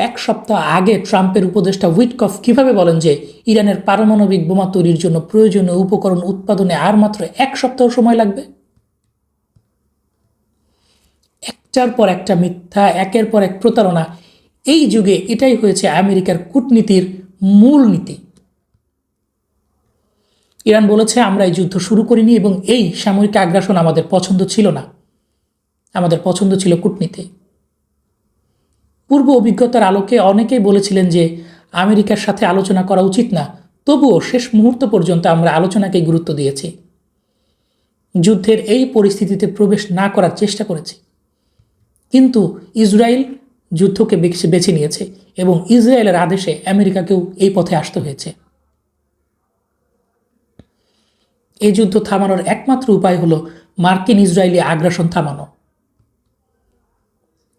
এক সপ্তাহ আগে ট্রাম্পের উপদেষ্টা উইটকফ কিভাবে বলেন যে ইরানের পারমাণবিক বোমা তৈরির জন্য প্রয়োজনীয় উপকরণ উৎপাদনে আর মাত্র এক সপ্তাহ সময় লাগবে? একটার পর একটা মিথ্যা, একের পর এক প্রতারণা, এই যুগে এটাই হয়েছে আমেরিকার কূটনীতির মূল নীতি। ইরান বলেছে, আমরা এই যুদ্ধ শুরু করিনি এবং এই সামরিক আগ্রাসন আমাদের পছন্দ ছিল না, আমাদের পছন্দ ছিল কূটনীতি। পূর্ব অভিজ্ঞতার আলোকে অনেকেই বলেছিলেন যে আমেরিকার সাথে আলোচনা করা উচিত না, তবুও শেষ মুহূর্ত পর্যন্ত আমরা আলোচনাকে গুরুত্ব দিয়েছি। যুদ্ধের এই পরিস্থিতিতে প্রবেশ না করার চেষ্টা করেছি, কিন্তু ইসরায়েল যুদ্ধকে বেছে নিয়েছে এবং ইসরায়েলের আদেশে আমেরিকাকেও এই পথে আসতে হয়েছে। এই যুদ্ধ থামানোর একমাত্র উপায় হলো মার্কিন ইসরায়েলি আগ্রাসন থামানো।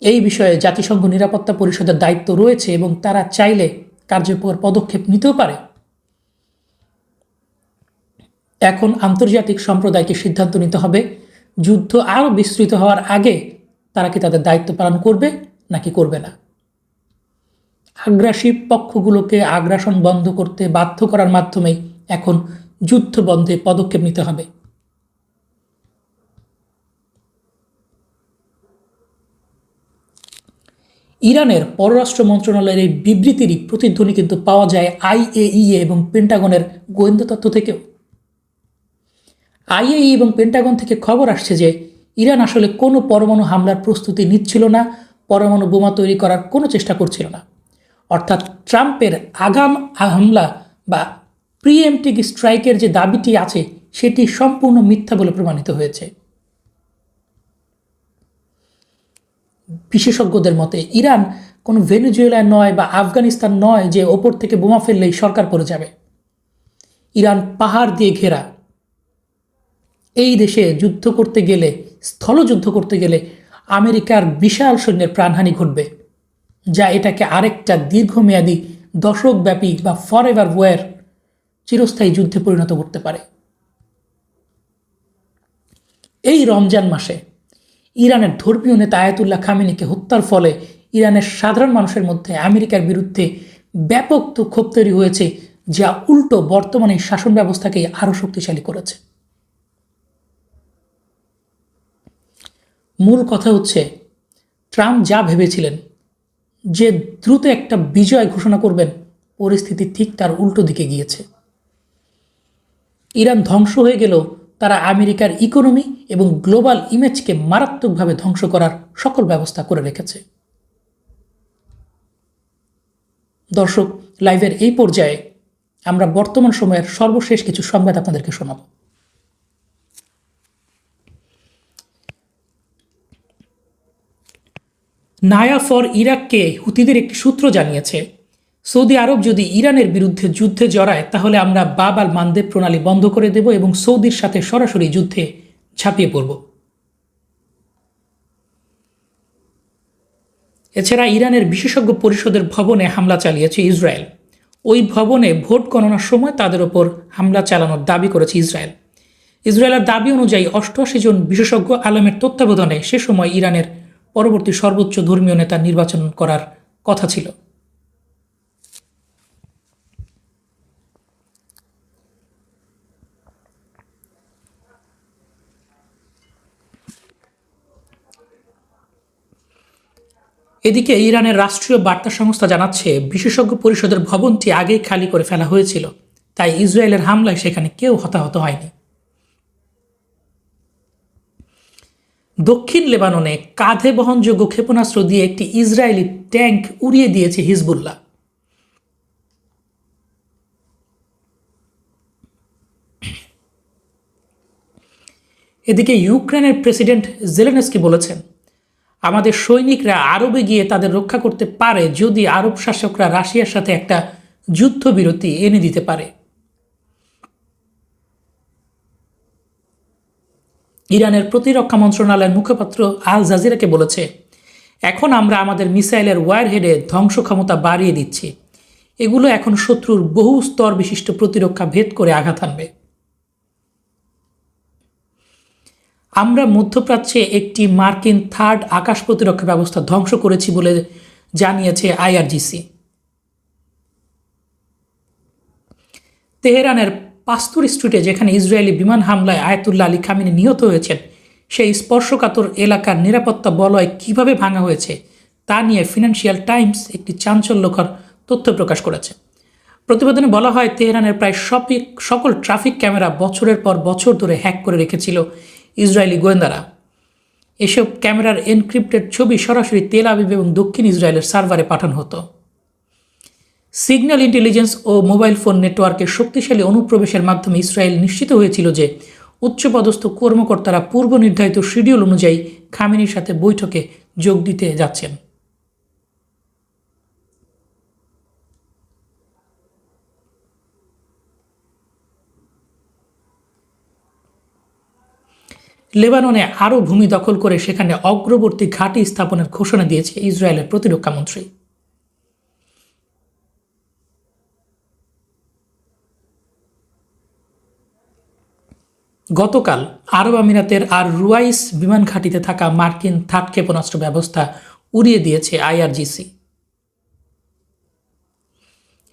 এই বিষয়ে জাতিসংঘ নিরাপত্তা পরিষদের দায়িত্ব রয়েছে এবং তারা চাইলে কার্যকর পদক্ষেপ নিতেও পারে। এখন আন্তর্জাতিক সম্প্রদায়কে সিদ্ধান্ত নিতে হবে, যুদ্ধ আরও বিস্তৃত হওয়ার আগে তারা কি তাদের দায়িত্ব পালন করবে নাকি করবে না। আগ্রাসী পক্ষগুলোকে আগ্রাসন বন্ধ করতে বাধ্য করার মাধ্যমেই এখন যুদ্ধ বন্ধে পদক্ষেপ নিতে হবে। ইরানের পররাষ্ট্র মন্ত্রণালয়ের এই বিবৃতিরই প্রতিধ্বনি কিন্তু পাওয়া যায় IAEA এবং পেন্টাগনের গোয়েন্দা তথ্য থেকেও। IAEA এবং পেন্টাগন থেকে খবর আসছে যে ইরান আসলে কোনো পরমাণু হামলার প্রস্তুতি নিচ্ছিল না, পরমাণু বোমা তৈরি করার কোনো চেষ্টা করছিল না। অর্থাৎ ট্রাম্পের আগাম হামলা বা প্রিএমপ্টিভ স্ট্রাইকের যে দাবিটি আছে সেটি সম্পূর্ণ মিথ্যা বলে প্রমাণিত হয়েছে। বিশেষজ্ঞদের মতে ইরান কোনো ভেনেজুয়েলা নয় বা আফগানিস্তান নয় যে ওপর থেকে বোমা ফেললেই সরকার পড়ে যাবে। ইরান পাহাড় দিয়ে ঘেরা। এই দেশে যুদ্ধ করতে গেলে, স্থলযুদ্ধ করতে গেলে আমেরিকার বিশাল সৈন্যের প্রাণহানি ঘটবে, যা এটাকে আরেকটা দীর্ঘমেয়াদী দশকব্যাপী বা ফরএভার ওয়ার চিরস্থায়ী যুদ্ধে পরিণত করতে পারে। এই রমজান মাসে ইরানের ধর্মীয় নেতা আয়াতুল্লাহ খামেনিকে হত্যার ফলে ইরানের সাধারণ মানুষের মধ্যে আমেরিকার বিরুদ্ধে ব্যাপক ক্ষোভ তৈরি হয়েছে, যা উল্টো বর্তমানে শাসন ব্যবস্থাকে আরও শক্তিশালী করেছে। মূল কথা হচ্ছে, ট্রাম্প যা ভেবেছিলেন যে দ্রুত একটা বিজয় ঘোষণা করবেন, পরিস্থিতি ঠিক তার উল্টো দিকে গিয়েছে। ইরান ধ্বংস হয়ে গেলেও তারা আমেরিকার ইকোনমি এবং গ্লোবাল ইমেজকে মারাত্মকভাবে ধ্বংস করার সকল ব্যবস্থা করে রেখেছে। দর্শক, লাইভের এই পর্যায়ে আমরা বর্তমান সময়ের সর্বশেষ কিছু সংবাদ আপনাদেরকে শোনাব। নায়া ফর ইরাককে হুতিদের একটি সূত্র জানিয়েছে, সৌদি আরব যদি ইরানের বিরুদ্ধে যুদ্ধে জড়ায় তাহলে আমরা বাব আল মানদেব প্রণালী বন্ধ করে দেব এবং সৌদির সাথে সরাসরি যুদ্ধে ঝাঁপিয়ে পড়ব। এছাড়া ইরানের বিশেষজ্ঞ পরিষদের ভবনে হামলা চালিয়েছে ইসরায়েল। ওই ভবনে ভোট গণনার সময় তাদের ওপর হামলা চালানোর দাবি করেছে ইসরায়েল। ইসরায়েলের দাবি অনুযায়ী 88 জন বিশেষজ্ঞ আলমের তত্ত্বাবধানে সে সময় ইরানের পরবর্তী সর্বোচ্চ ধর্মীয় নেতা নির্বাচন করার কথা ছিল। এদিকে ইরানের রাষ্ট্রীয় বার্তা সংস্থা জানাচ্ছে, বিশেষজ্ঞ পরিষদের ভবনটি আগেই খালি করে ফেলা হয়েছিল, তাই ইসরায়েলের হামলায় সেখানে কেউ হতাহত হয়নি। দক্ষিণ লেবাননে কাঁধে বহনযোগ্য ক্ষেপণাস্ত্র দিয়ে একটি ইসরায়েলি ট্যাঙ্ক উড়িয়ে দিয়েছে হিজবুল্লাহ। এদিকে ইউক্রেনের প্রেসিডেন্ট জেলেনস্কি বলেছেন, আমাদের সৈনিকরা আরবে গিয়ে তাদের রক্ষা করতে পারে যদি আরব শাসকরা রাশিয়ার সাথে একটা যুদ্ধবিরতি এনে দিতে পারে। ইরানের প্রতিরক্ষা মন্ত্রণালয়ের মুখপাত্র আল জাজিরাকে বলেছে, এখন আমরা আমাদের মিসাইলের ওয়ারহেডে ধ্বংস ক্ষমতা বাড়িয়ে দিচ্ছি, এগুলো এখন শত্রুর বহু স্তর বিশিষ্ট প্রতিরক্ষা ভেদ করে আঘাত হানবে। আমরা মধ্যপ্রাচ্যে একটি মার্কিন থার্ড আকাশ প্রতিরক্ষা ব্যবস্থা ধ্বংস করেছি বলে জানিয়েছে IRGC। তেহরানের পাস্তুর স্ট্রিটে যেখানে ইসরায়েলি বিমান হামলায় আয়াতুল্লাহ আলী খামেনি নিহত হয়েছেন, সেই স্পর্শকাতর এলাকার নিরাপত্তা বলয় কিভাবে ভাঙা হয়েছে তা নিয়ে ফিনান্সিয়াল টাইমস একটি চাঞ্চল্যকর তথ্য প্রকাশ করেছে। প্রতিবেদনে বলা হয়, তেহরানের প্রায় সকল ট্রাফিক ক্যামেরা বছরের পর বছর ধরে হ্যাক করে রেখেছিল ইসরায়েলি গোয়েন্দারা। এসব ক্যামেরার এনক্রিপ্টেড ছবি সরাসরি তেল আবিব এবং দক্ষিণ ইসরায়েলের সার্ভারে পাঠানো হতো। সিগন্যাল ইন্টেলিজেন্স ও মোবাইল ফোন নেটওয়ার্কের শক্তিশালী অনুপ্রবেশের মাধ্যমে ইসরায়েল নিশ্চিত হয়েছিল যে উচ্চপদস্থ কর্মকর্তারা পূর্ব নির্ধারিত শিডিউল অনুযায়ী খামেনির সাথে বৈঠকে যোগ দিতে যাচ্ছেন। লেবাননে আরও ভূমি দখল করে সেখানে অগ্রবর্তী ঘাঁটি স্থাপনের ঘোষণা দিয়েছে ইসরায়েলের প্রতিরক্ষামন্ত্রী। গতকাল আরব আমিরাতের আর রুয়াইস বিমান ঘাঁটিতে থাকা মার্কিন থার্ড ক্ষেপণাস্ত্র ব্যবস্থা উড়িয়ে দিয়েছে IRGC।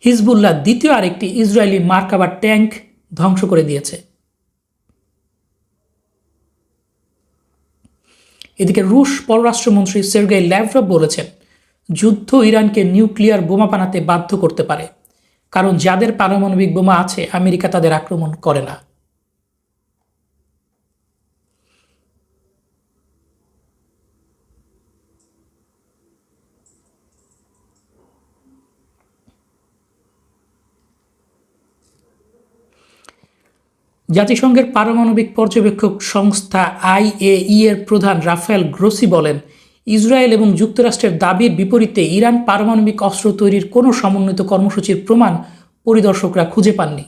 হিজবুল্লাহ দ্বিতীয় আরেকটি ইসরায়েলি মার্কাবা ট্যাঙ্ক ধ্বংস করে দিয়েছে। এদিকে রুশ পররাষ্ট্রমন্ত্রী সের্গেই ল্যাভরভ বলেছেন, যুদ্ধ ইরানকে নিউক্লিয়ার বোমা বানাতে বাধ্য করতে পারে, কারণ যাদের পারমাণবিক বোমা আছে আমেরিকা তাদের আক্রমণ করে না। জাতিসংঘের পারমাণবিক পর্যবেক্ষক সংস্থা IAEA এর প্রধান রাফায়েল গ্রোসি বলেন, ইসরায়েল এবং যুক্তরাষ্ট্রের দাবির বিপরীতে ইরান পারমাণবিক অস্ত্র তৈরির কোনো সমন্বিত কর্মসূচির প্রমাণ পরিদর্শকরা খুঁজে পাননি।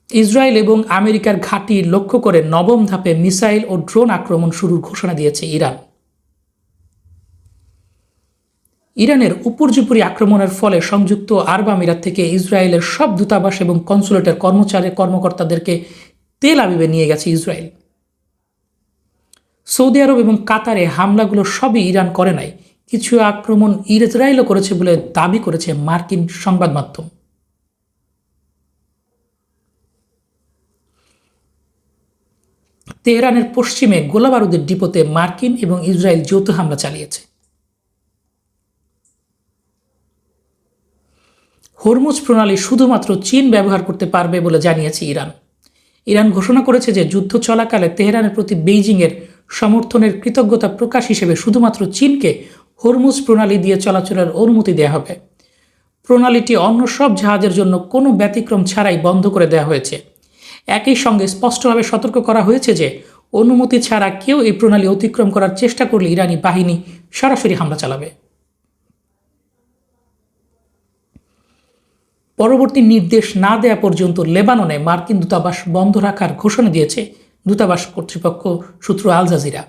ইসরায়েল এবং আমেরিকার ঘাঁটি লক্ষ্য করে নবম ধাপে মিসাইল ও ড্রোন আক্রমণ শুরুর ঘোষণা দিয়েছে ইরান। ইরানের উপর্যুপরি আক্রমণের ফলে সংযুক্ত আরব আমিরাত থেকে ইসরায়েলের সব দূতাবাস এবং কনসুলেটের কর্মকর্তাদেরকে তেল আবিবে নিয়ে গেছে ইসরায়েল। সৌদি আরব এবং কাতারে হামলাগুলো সবই ইরান করে নাই, কিছু আক্রমণ ইসরায়েলও করেছে বলে দাবি করেছে মার্কিন সংবাদ মাধ্যম। তেহরানের পশ্চিমে গোলাবারুদের ডিপোতে মার্কিন এবং ইসরায়েল যৌথ হামলা চালিয়েছে। হরমুজ প্রণালী শুধুমাত্র চীন ব্যবহার করতে পারবে বলে জানিয়েছে ইরান। ইরান ঘোষণা করেছে যে যুদ্ধ চলাকালে তেহরানের প্রতি বেইজিংয়ের সমর্থনের কৃতজ্ঞতা প্রকাশ হিসেবে শুধুমাত্র চীনকে হরমুজ প্রণালী দিয়ে চলাচলের অনুমতি দেওয়া হবে। প্রণালীটি অন্য সব জাহাজের জন্য কোনো ব্যতিক্রম ছাড়াই বন্ধ করে দেওয়া হয়েছে। একই সঙ্গে স্পষ্টভাবে সতর্ক করা হয়েছে যে অনুমতি ছাড়া কেউ এই প্রণালী অতিক্রম করার চেষ্টা করলে ইরানি বাহিনী সরাসরি হামলা চালাবে। পরবর্তী নির্দেশ না দেওয়া পর্যন্ত লেবাননে মার্কিন দূতাবাস বন্ধ রাখার ঘোষণা দিয়েছে দূতাবাস কর্তৃপক্ষ সূত্র আল জাজিরা।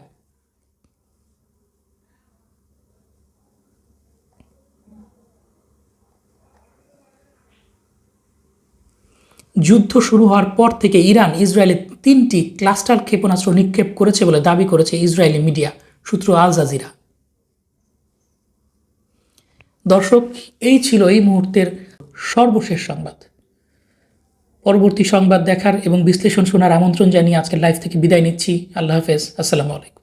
যুদ্ধ শুরু হওয়ার পর থেকে ইরান ইসরায়েলে 3টি ক্লাস্টার ক্ষেপণাস্ত্র নিক্ষেপ করেছে বলে দাবি করেছে ইসরায়েলি মিডিয়া সূত্র আল জাজিরা। দর্শক, এই ছিল এই মুহূর্তের সর্বশেষ সংবাদ। পরবর্তী সংবাদ দেখার এবং বিশ্লেষণ শোনার আমন্ত্রণ জানিয়ে আজকের লাইভ থেকে বিদায় নিচ্ছি। আল্লাহ হাফেজ। আসসালামু আলাইকুম।